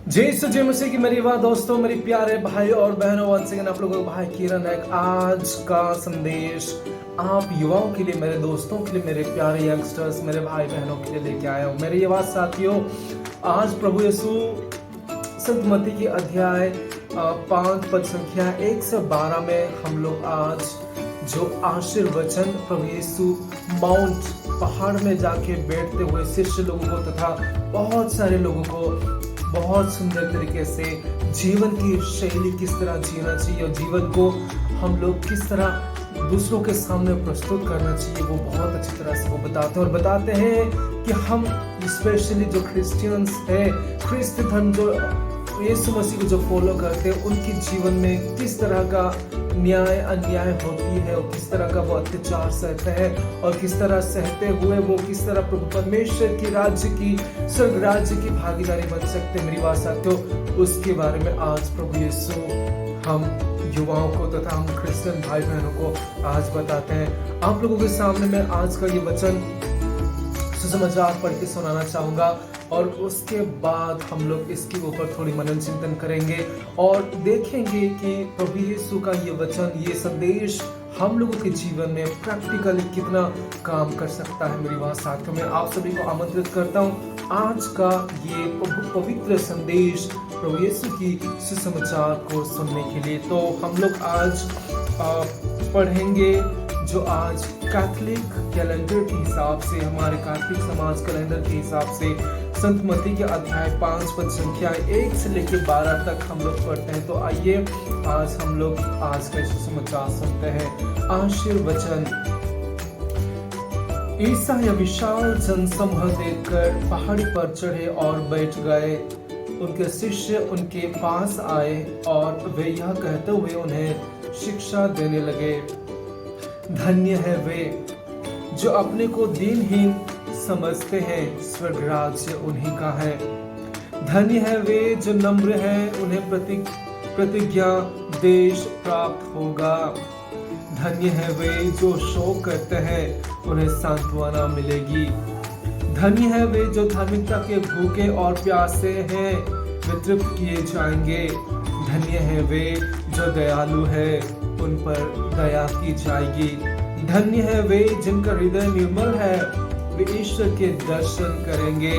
जय यीशु जय मसीह की मेरी बात दोस्तों, मेरी प्यारे भाई और बहनों, वंस अगेन आप लोगों का भाई किरण है। आज का संदेश आप युवाओं के लिए, मेरे दोस्तों के लिए, मेरे प्यारे यंगस्टर्स, मेरे भाई बहनों के लिए लेके आया हूँ। मेरे ये बात साथियों, आज प्रभु यीशु संत मत्ती की अध्याय 5 पद संख्या 1 से 12 में हम लोग आज जो आशीर्वचन प्रभु यीशु माउंट पहाड़ में जाके बैठते हुए शिष्य लोगों को तथा बहुत सारे लोगों को बहुत सुंदर तरीके से जीवन की शैली किस तरह जीना चाहिए और जीवन को हम लोग किस तरह दूसरों के सामने प्रस्तुत करना चाहिए, वो बहुत अच्छी तरह से वो बताते हैं। और बताते हैं कि हम स्पेशली जो क्रिश्चियंस है, ख्रिस्त धर्म जो यीशु मसीह को जो फॉलो करते हैं, उनके जीवन में किस तरह का न्याय अन्याय होती है और किस तरह का वो अत्याचार सहते हैं और किस तरह सहते हुए वो किस तरह प्रभु परमेश्वर की राज्य की, स्वर्ग राज्य की भागीदारी बन सकते हैं। मेरी बात साथियों, उसके बारे में आज प्रभु यीशु हम युवाओं को तथा हम क्रिश्चियन भाई बहनों को आज बताते हैं। आप लोगों के सामने मैं आज का ये वचन सुसमाचार पढ़ के सुनाना चाहूंगा और उसके बाद हम लोग इसके ऊपर थोड़ी मनन चिंतन करेंगे और देखेंगे कि प्रभु यीशु का ये वचन, ये संदेश हम लोगों के जीवन में प्रैक्टिकली कितना काम कर सकता है। मेरी बात साथियों, मैं आप सभी को आमंत्रित करता हूँ आज का ये पवित्र संदेश प्रभु यीशु की सुसमाचार को सुनने के लिए। तो हम लोग आज पढ़ेंगे जो आज कैथोलिक कैलेंडर के हिसाब से, हमारे कैथोलिक समाज कैलेंडर के हिसाब से संत मत्ती के अध्याय 5 पद संख्या 1 से लेकर 12 तक हम लोग पढ़ते हैं। तो आइए आज हम लोग आज का सुसमाचार सुनते हैं। आशीर्वचन। ईसा यह विशाल जनसमूह देखकर पहाड़ी पर चढ़े और बैठ गए। उनके शिष्य उनके पास आए और वे यह कहते हुए उन्हें शिक्षा देने लगे, धन्य है वे जो अपने को दीनहीन समझते हैं, स्वर्ग राज्य उन्हीं का है। धन्य है वे जो नम्र हैं, उन्हें प्रतिज्ञा देश प्राप्त होगा। धन्य है वे जो शोक करते हैं, उन्हें सांत्वना मिलेगी। धन्य है वे जो धार्मिकता के भूखे और प्यासे हैं, वे तृप्त किए जाएंगे। धन्य है वे जो दयालु है, उन पर दया की जाएगी। धन्य है वे जिनका हृदय निर्मल है, वे ईश्वर के दर्शन करेंगे।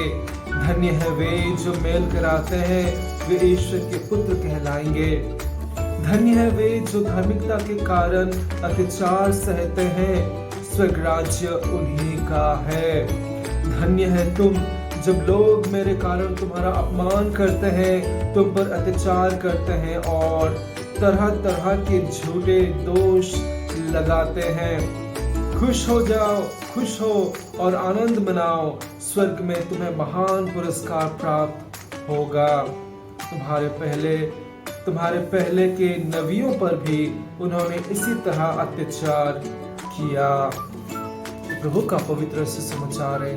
धन्य है वे जो मेल कराते हैं, वे ईश्वर के पुत्र कहलाएंगे। धन्य है वे जो धार्मिकता के कारण अत्याचार सहते हैं, स्वर्ग राज्य उन्हीं का है। धन्य है तुम जब लोग मेरे कारण तुम्हारा अपमान करते हैं, तुम पर अत्याचार करते हैं और तरह तरह के झूठे दोष लगाते हैं। खुश हो जाओ, खुश हो और आनंद मनाओ, स्वर्ग में तुम्हें महान पुरस्कार प्राप्त होगा। तुम्हारे पहले के नबियों पर भी उन्होंने इसी तरह अत्याचार किया। प्रभु का पवित्र सुसमाचार है।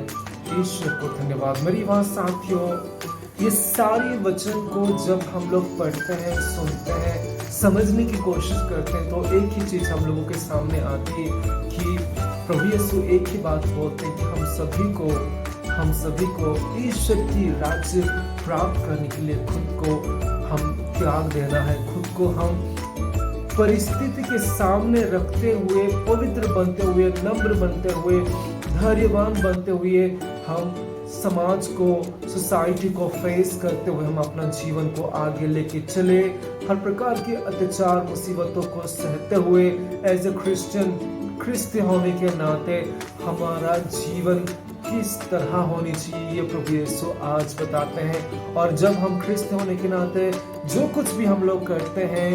ईश्वर को धन्यवाद। मेरी बात साथियों, ये सारी वचन को जब हम लोग पढ़ते हैं, सुनते हैं, समझने की कोशिश करते हैं, तो एक ही चीज हम लोगों के सामने आती है कि प्रभु यीशु एक ही बात बोलते हैं कि हम सभी को ईश्वर की राज्य प्राप्त करने के लिए खुद को हम त्याग देना है। खुद को हम परिस्थिति के सामने रखते हुए, पवित्र बनते हुए, नम्र बनते हुए, धैर्यवान बनते हुए हम समाज को, सोसाइटी को फेस करते हुए हम अपना जीवन को आगे लेके चले। हर प्रकार के अत्याचार मुसीबतों को सहते हुए एज ए क्रिश्चियन, ख्रिस्ती होने के नाते हमारा जीवन किस तरह होनी चाहिए, ये प्रभु यीशु आज बताते हैं। और जब हम ख्रिस्त होने के नाते जो कुछ भी हम लोग करते हैं,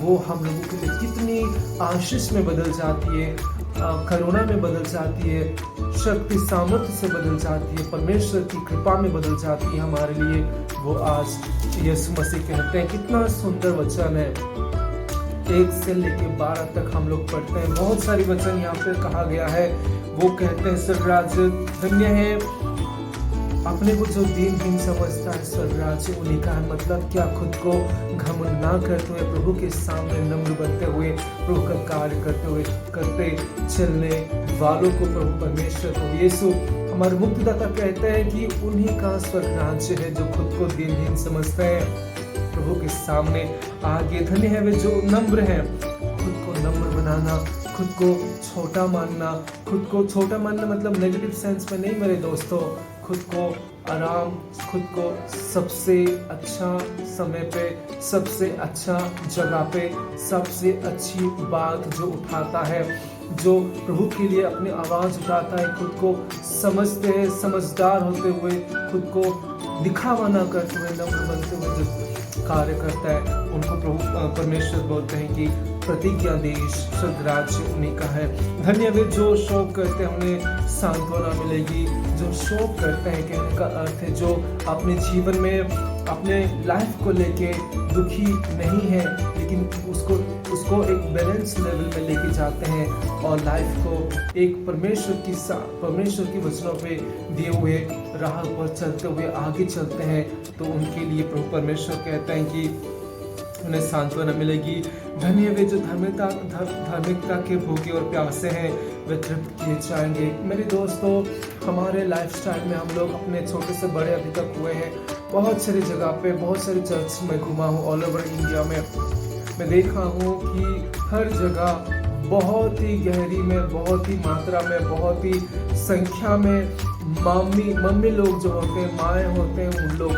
वो हम लोगों के लिए कितनी आशीष में बदल जाती है, करुणा में बदल जाती है, शक्ति सामर्थ्य से बदल जाती है, परमेश्वर की कृपा में बदल जाती है हमारे लिए। वो आज यीशु मसीह कहते हैं। कितना सुंदर वचन है। 1 से लेकर 12 तक हम लोग पढ़ते हैं। बहुत सारी वचन यहाँ पे कहा गया है। वो कहते हैं स्वर्ग राज्य धन्य है, अपने को जो दीनहीन समझता है, स्वर्ग राज्य उन्हीं का है। मतलब क्या? खुद को घमंड ना करते हुए, प्रभु के सामने नम्र बनते हुए, प्रभु का कार्य करते चलने वालों को प्रभु परमेश्वर, प्रभु यीशु हमारे मुक्तिदाता कहते हैं कि उन्हीं का स्वर्ग राज्य है जो खुद को दिनहीन समझते हैं, प्रभु के सामने आगे। धन्य है वे जो नम्र हैं। खुद को नम्र बनाना, खुद को छोटा मानना, खुद को छोटा मानना मतलब नेगेटिव सेंस में नहीं मेरे दोस्तों, खुद को आराम, खुद को सबसे अच्छा समय पे, सबसे अच्छा जगह पे, सबसे अच्छी बात जो उठाता है, जो प्रभु के लिए अपनी आवाज़ उठाता है, खुद को समझते हैं, समझदार होते हुए, खुद को दिखावा ना करते हुए, नम्र बनते हुए जो कार्य करता है, उनको प्रभु परमेश्वर बोलते हैं कि प्रतिज्ञा देश स्वर्ग राज्य उन्हीं का है। धन्य वे जो शोक करते हैं उन्हें सांत्वना मिलेगी। जो शोक करते हैं, कहने का अर्थ है जो अपने जीवन में अपने लाइफ को लेके दुखी नहीं है, लेकिन उसको एक बैलेंस लेवल में लेके जाते हैं और लाइफ को एक परमेश्वर की वचनों पे दिए हुए राह पर चलते हुए आगे चलते हैं, तो उनके लिए प्रभु परमेश्वर कहते हैं कि उन्हें सांत्वना मिलेगी। धन्य वे जो धार्मिकता के भूखे और प्यासे हैं, वे तृप्त किए जाएंगे। मेरे दोस्तों, हमारे लाइफस्टाइल में हम लोग अपने छोटे से बड़े अभी तक हुए हैं। बहुत सारी जगह पे, बहुत सारे चर्च में घुमा हूँ ऑल ओवर इंडिया में। मैं देखा हूँ कि हर जगह बहुत ही गहरी में, बहुत ही मात्रा में, बहुत ही संख्या में मम्मी लोग जो होते हैं, माएँ होते हैं, उन लोग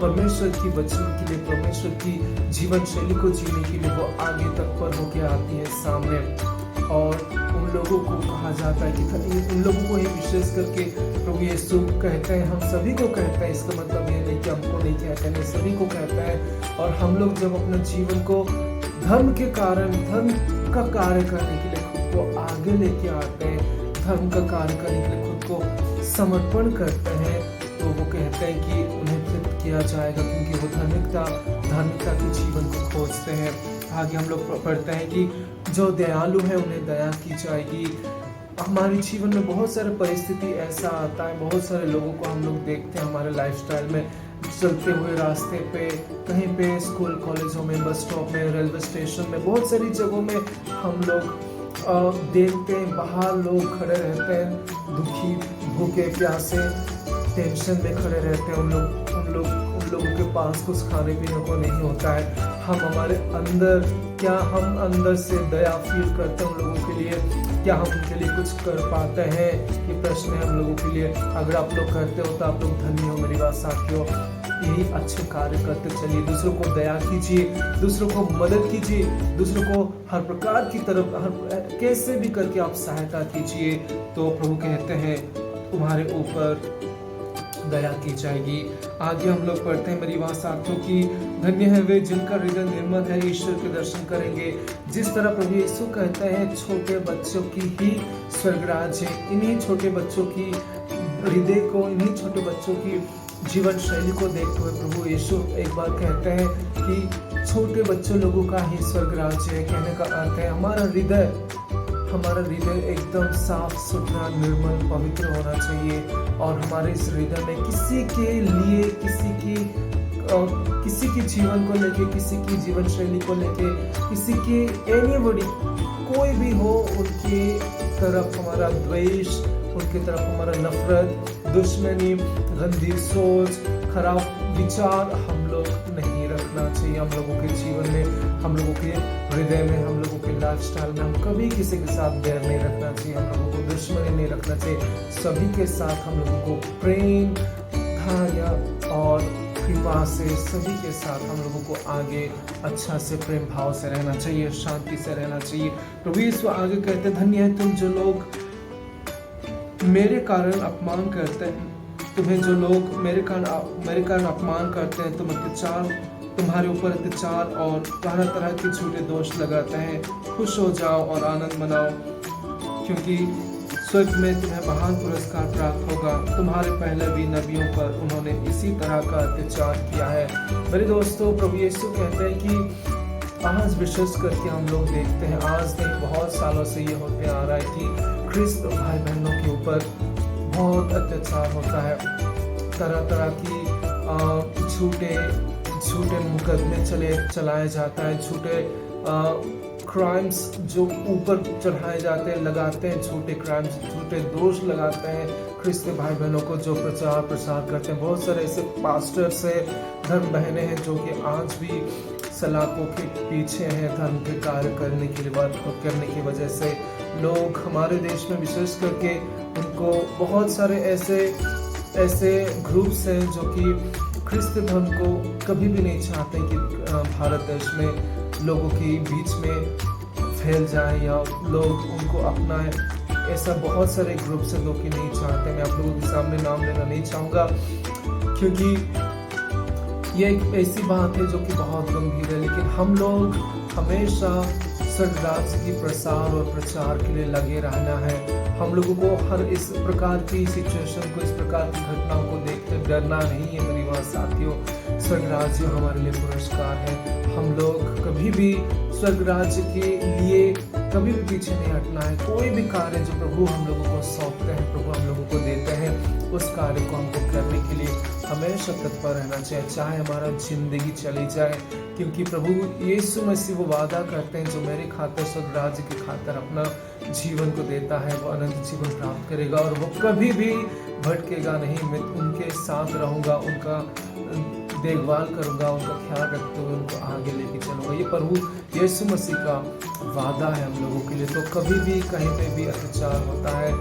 परमेश्वर की वचन के लिए, परमेश्वर की जीवन शैली को जीने के लिए वो आगे तत्पर होके आती है सामने। और उन लोगों को कहा जाता है कि उन लोगों को ही विशेष करके प्रभु यीशु कहते हैं, हम सभी को कहते हैं, इसका मतलब ये नहीं कि हमको नहीं कहते हैं, सभी को कहता है। और हम लोग जब अपने जीवन को धर्म के कारण, धर्म का कार्य करने के लिए खुद को आगे लेके आते हैं, धर्म का कार्य करने के लिए खुद को समर्पण करते हैं, तो वो कहते हैं कि उन्हें तृप्त किया जाएगा, क्योंकि वो धार्मिकता के जीवन को खोजते हैं। आगे हम लोग पढ़ते हैं कि जो दयालु है उन्हें दया की जाएगी। हमारे जीवन में बहुत सारे परिस्थिति ऐसा आता है, बहुत सारे लोगों को हम लोग देखते हैं हमारे लाइफस्टाइल में, चलते हुए रास्ते पे, कहीं पे स्कूल कॉलेजों में, बस स्टॉप में, रेलवे स्टेशन में, बहुत सारी जगहों में हम लोग देखते हैं बाहर लोग खड़े रहते हैं, दुखी, भूखे, प्यासे, टेंशन में खड़े रहते हैं। उन लोगों के पास कुछ खाने पीने को नहीं होता है। हम अंदर से दया फील करते हैं उन लोगों के लिए? क्या हम उनके लिए कुछ कर पाते हैं? ये प्रश्न है हम लोगों के लिए। अगर आप लोग करते हो तो आप लोग धन्य हो मेरी बात साथियों। यही अच्छे कार्य करते चलिए, दूसरों को दया कीजिए, दूसरों को मदद कीजिए, दूसरों को हर प्रकार की तरफ कैसे भी करके आप सहायता कीजिए, तो प्रभु कहते हैं तुम्हारे ऊपर दया की जाएगी। आगे हम लोग पढ़ते हैं मेरी बात साथियों की, धन्य है वे जिनका हृदय निर्मल है, ईश्वर के दर्शन करेंगे। जिस तरह प्रभु यीशु कहते हैं छोटे बच्चों की ही स्वर्ग राज्य है, इन्हीं छोटे बच्चों की हृदय को, इन्हीं छोटे बच्चों की जीवन शैली को देखते हुए प्रभु यीशु एक बार कहते हैं कि छोटे बच्चों लोगों का ही स्वर्ग राज्य है। कहने का अर्थ है हमारा हृदय एकदम साफ सुथरा, निर्मल, पवित्र होना चाहिए। और हमारे इस हृदय में किसी के लिए, किसी के जीवन को लेके, किसी की जीवन शैली को लेके, किसी की एनीबॉडी कोई भी हो, उनके तरफ हमारा द्वेष, उनके तरफ हमारा नफरत, दुश्मनी, गंदी सोच, खराब विचार हम लोग नहीं रखना चाहिए। हम लोगों के जीवन में, हम लोगों के हृदय में, हम लोगों के लाइफस्टाइल में हम कभी किसी के साथ बैर नहीं रखना चाहिए, हम लोगों को दुश्मनी नहीं रखना चाहिए। सभी के साथ हम लोगों को प्रेम, दया और कृपा से सभी के साथ हम लोगों को आगे अच्छा से प्रेम भाव से रहना चाहिए, शांति से रहना चाहिए। प्रभु यीशु आगे कहते धन्य है तुम जो लोग मेरे कारण अपमान करते हैं, तुम्हें जो लोग मेरे कारण अपमान करते हैं, तुम्हारे ऊपर अत्याचार और तरह तरह के झूठे दोष लगाते हैं, खुश हो जाओ और आनंद मनाओ, क्योंकि स्वर्ग में तुम्हें महान पुरस्कार प्राप्त होगा। तुम्हारे पहले भी नबियों पर उन्होंने इसी तरह का अत्याचार किया है। मेरे दोस्तों, प्रभु यीशु कहते हैं कि आज विशेष करके हम लोग देखते हैं, आज नहीं बहुत सालों से ये होते आ रहा है कि ख्रिस्त भाई बहनों के ऊपर बहुत अत्याचार होता है। तरह तरह की झूठे मुकदमे चलाया जाता है, झूठे क्राइम्स जो ऊपर चढ़ाए जाते हैं, लगाते हैं, छोटे क्राइम्स, छोटे दोष लगाते हैं ख्रिस्ती भाई बहनों को जो प्रचार प्रसार करते हैं। बहुत सारे ऐसे पास्टर्स हैं, धर्म बहनें हैं जो कि आज भी सलाखों के पीछे हैं धर्म के कार्य करने की वजह से। लोग हमारे देश में विशेष करके उनको बहुत सारे ऐसे ग्रुप्स हैं जो कि ख्रिस्त धर्म को कभी भी नहीं चाहते कि भारत देश में लोगों के बीच में फैल जाए या लोग उनको अपनाएं। ऐसा बहुत सारे ग्रुप्स हैं जो कि नहीं चाहते। मैं आप लोगों के सामने नाम लेना नहीं चाहूँगा क्योंकि ये एक ऐसी बात है जो कि बहुत गंभीर है, लेकिन हम लोग हमेशा सद्राज्य की प्रसार और प्रचार के लिए लगे रहना है। हम लोगों को हर इस प्रकार की सिचुएशन को, इस प्रकार की घटनाओं को देखकर डरना नहीं है मेरी बात साथियों। स्वर्ग राज्य हमारे लिए पुरस्कार है। हम लोग कभी भी स्वर्ग राज्य के लिए कभी भी पीछे नहीं हटना है। कोई भी कार्य जो प्रभु हम लोगों को सौंपते हैं, प्रभु हम लोगों को देते हैं, उस कार्य को हमको करने के लिए हमेशा तत्पर रहना चाहिए, चाहे हमारा जिंदगी चली जाए, क्योंकि प्रभु यीशु मसीह वो वादा करते हैं जो मेरे खातिर स्वर्ग राज्य की खातिर अपना जीवन को देता है वो अनंत जीवन प्राप्त करेगा और वो कभी भी भटकेगा नहीं। मैं उनके साथ रहूंगा, उनका देखभाल करूंगा, उनका ख्याल रखते हुए उनको आगे लेके चलूंगा। ये प्रभु यीशु मसीह का वादा है हम लोगों के लिए। तो कभी भी कहीं पे भी अत्याचार होता है,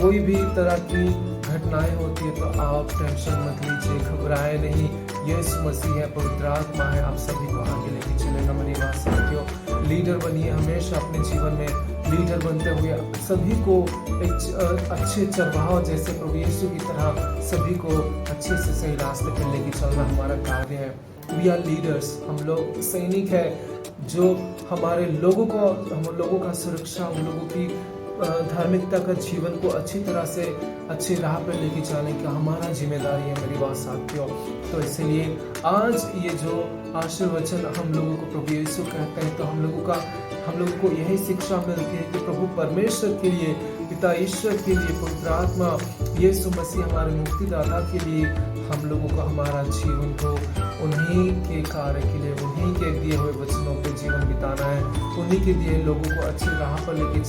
कोई भी तरह की घटनाएं होती है, तो आप टेंशन मत लीजिए, घबराए नहीं। यीशु मसीह है, पवित्र आत्मा है, आप सभी को आगे लेके चलेगा। मेरी बात साथियों, लीडर बनिए, हमेशा अपने जीवन में लीडर बनते हुए सभी को एक अच्छे चरवाहा जैसे प्रभु यीशु की तरह सभी को अच्छे से सही रास्ते पर लेके चलना हमारा कार्य है। वी आर लीडर्स, हम लोग सैनिक है जो हमारे लोगों का सुरक्षा, हम लोगों की धार्मिकता का जीवन को अच्छी तरह से अच्छी राह पर लेके जाने का हमारा जिम्मेदारी है मेरी बात साथियों। तो इसलिए आज ये जो आशीर्वचन हम लोगों को प्रभु यीशु कहते हैं, तो हम लोगों को यही शिक्षा मिलती है कि प्रभु परमेश्वर के लिए, पिता ईश्वर के लिए, पवित्र आत्मा यीशु मसीह हमारे मुक्तिदाता के लिए हम लोगों को हमारा जीवन को उन्हीं के कार्य के लिए, उन्हीं के दिए हुए वचनों पे जीवन बिताना है, उन्हीं के दिए लोगों को अच्छी राह पर लेके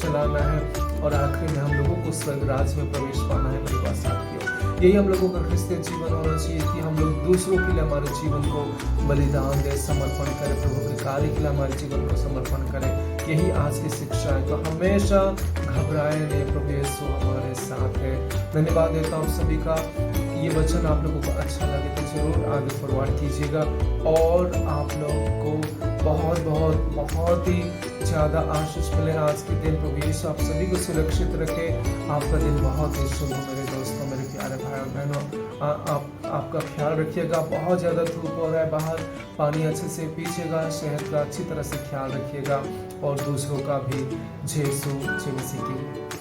चलाना है और आखिर में हम लोगों को स्वर्ग राज्य में प्रवेश पाना है मेरी बात साथियों। यही हम लोगों का क्रिस्तीय जीवन होना चाहिए कि हम लोग दूसरों के लिए हमारे जीवन को बलिदान दे, समर्पण करें, प्रभु के कार्य के लिए हमारे जीवन को समर्पण करें। यही आज की शिक्षा है। तो हमेशा घबराए नहीं, प्रभु यीशु हमारे साथ है। धन्यवाद देता हूँ सभी का। ये वचन आप लोगों को अच्छा लगे तो जरूर आगे फॉरवर्ड कीजिएगा और आप लोगों को बहुत ही ज़्यादा आशीष मिले आज के दिन। प्रभु यीशु आप सभी को सुरक्षित रखे। आपका दिन बहुत ही शुभ हो मेरे दोस्तों, मेरे प्यारे भाई और बहनों। आपका ख्याल रखिएगा। बहुत ज़्यादा धूप हो रहा है बाहर, पानी अच्छे से पीजिएगा, सेहत का अच्छी तरह से ख्याल रखिएगा और दूसरों का भी। यीशु मसीह की